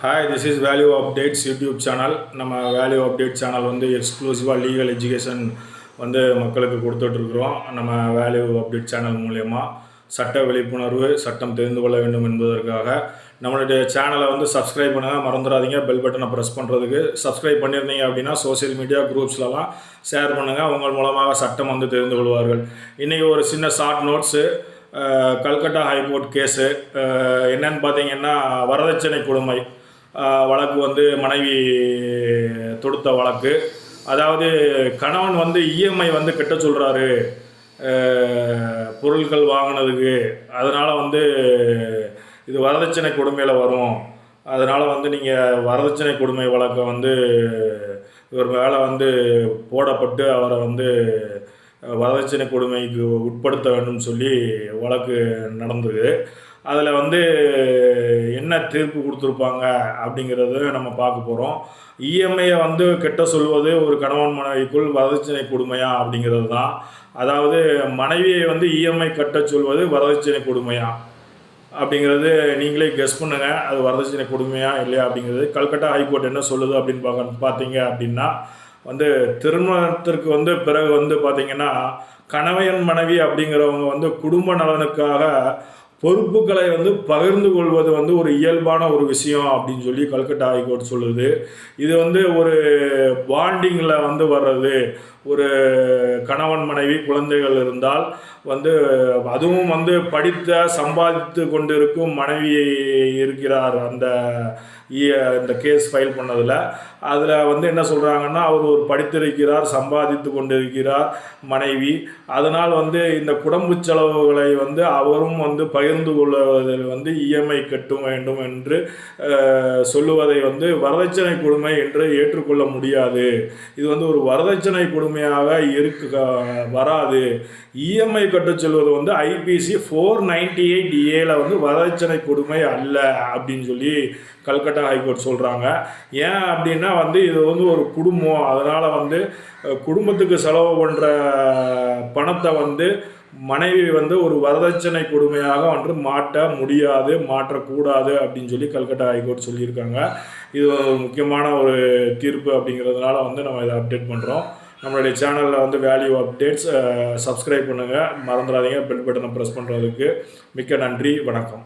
Hi, this is Value Updates YouTube channel. நம்ம Value Update channel வந்து எக்ஸ்க்ளூசிவாக legal education வந்து மக்களுக்கு கொடுத்துட்ருக்குறோம். நம்ம Value Update channel மூலயமா சட்ட விழிப்புணர்வு, சட்டம் தெரிந்து கொள்ள வேண்டும் என்பதற்காக நம்மளுடைய சேனலை வந்து சப்ஸ்கிரைப் பண்ணுங்கள், மறந்துடாதீங்க. பெல் பட்டனை ப்ரெஸ் பண்ணுறதுக்கு சப்ஸ்கிரைப் பண்ணியிருந்தீங்க அப்படின்னா சோசியல் மீடியா குரூப்ஸ்லலாம் ஷேர் பண்ணுங்கள். உங்கள் மூலமாக சட்டம் வந்து தெரிந்து கொள்வார்கள். இன்றைக்கி ஒரு சின்ன short notes. Calcutta high court case என்னன்னு பார்த்தீங்கன்னா, வரதட்சணை கொடுமை வழக்கு வந்து மனைவி தொடுத்த வழக்கு. அதாவது கணவன் வந்து இஎம்ஐ வந்து கட்ட சொல்கிறாரு பொருட்கள் வாங்கினதுக்கு, அதனால் வந்து இது வரதட்சணை கொடுமையில் வரும். அதனால் வந்து நீங்கள் வரதட்சணை கொடுமை வழக்கை வந்து இவர் மேலே வந்து போடப்பட்டு அவரை வந்து வரதட்சணை கொடுமைக்கு உட்படுத்த வேண்டும் சொல்லி வழக்கு நடந்தது. அதில் வந்து என்ன தீர்ப்பு கொடுத்துருப்பாங்க அப்படிங்கிறத நம்ம பார்க்க போகிறோம். இஎம்ஐயை வந்து கெட்ட சொல்வது ஒரு கணவன் மனைவிக்குள் வரதட்சணை கொடுமையா அப்படிங்கிறது தான். அதாவது மனைவியை வந்து இஎம்ஐ கட்ட சொல்வது வரதட்சணை கொடுமையா அப்படிங்கிறது நீங்களே கெஸ் பண்ணுங்கள். அது வரதட்சணை கொடுமையா இல்லையா அப்படிங்கிறது கல்கட்டா ஹைகோர்ட் என்ன சொல்லுது அப்படின்னு பார்த்தீங்க அப்படின்னா, வந்து திருமணத்திற்கு வந்து பிறகு வந்து பார்த்திங்கன்னா, கணவன் மனைவி அப்படிங்கிறவங்க வந்து குடும்ப நலனுக்காக பொறுப்புகளை வந்து பகிர்ந்து கொள்வது வந்து ஒரு இயல்பான ஒரு விஷயம் அப்படின்னு சொல்லி கல்கட்டா ஹைகோர்ட் சொல்லுது. இது வந்து ஒரு பாண்டிங்கில் வந்து வர்றது. ஒரு கணவன் மனைவி குழந்தைகள் இருந்தால் வந்து, அதுவும் வந்து படித்த சம்பாதித்து கொண்டு இருக்கும் மனைவி இருக்கிறார் இந்த கேஸ் ஃபைல் பண்ணதில். அதில் வந்து என்ன சொல்கிறாங்கன்னா, அவர் ஒரு படித்திருக்கிறார், சம்பாதித்து கொண்டு இருக்கிறார் மனைவி. அதனால் வந்து இந்த குடும்ப செலவுகளை வந்து அவரும் வந்து பகிர்ந்து கொள்வதில் வந்து இஎம்ஐ கட்ட வேண்டும் என்று சொல்லுவதை வந்து வரதட்சணை கொடுமை என்று ஏற்றுக்கொள்ள முடியாது. இது வந்து ஒரு வரதட்சணை கொடுமையாக வராது. இஎம்ஐ கட்ட சொல்வது வந்து ஐபிசி 498A வந்து வரதட்சணை கொடுமை அல்ல அப்படின்னு சொல்லி கல்கட்டா ஹைகோர்ட் சொல்கிறாங்க. ஏன் அப்படின்னா வந்து இது வந்து ஒரு குடும்பம். அதனால் வந்து குடும்பத்துக்கு செலவு பண்ணுற பணத்தை வந்து மனைவி வந்து ஒரு வரதட்சணை கொடுமையாக வந்து மாற்ற முடியாது, மாற்றக்கூடாது அப்படின்னு சொல்லி கல்கட்டா ஹைகோர்ட் சொல்லியிருக்காங்க. இது ஒரு முக்கியமான ஒரு தீர்ப்பு அப்படிங்கிறதுனால வந்து நம்ம இதை அப்டேட் பண்ணுறோம். நம்மளுடைய சேனலில் வந்து வேல்யூ அப்டேட்ஸ் சப்ஸ்கிரைப் பண்ணுங்கள், மறந்துடாதீங்க பெல் பட்டனை ப்ரெஸ் பண்ணுறதுக்கு. மிக்க நன்றி, வணக்கம்.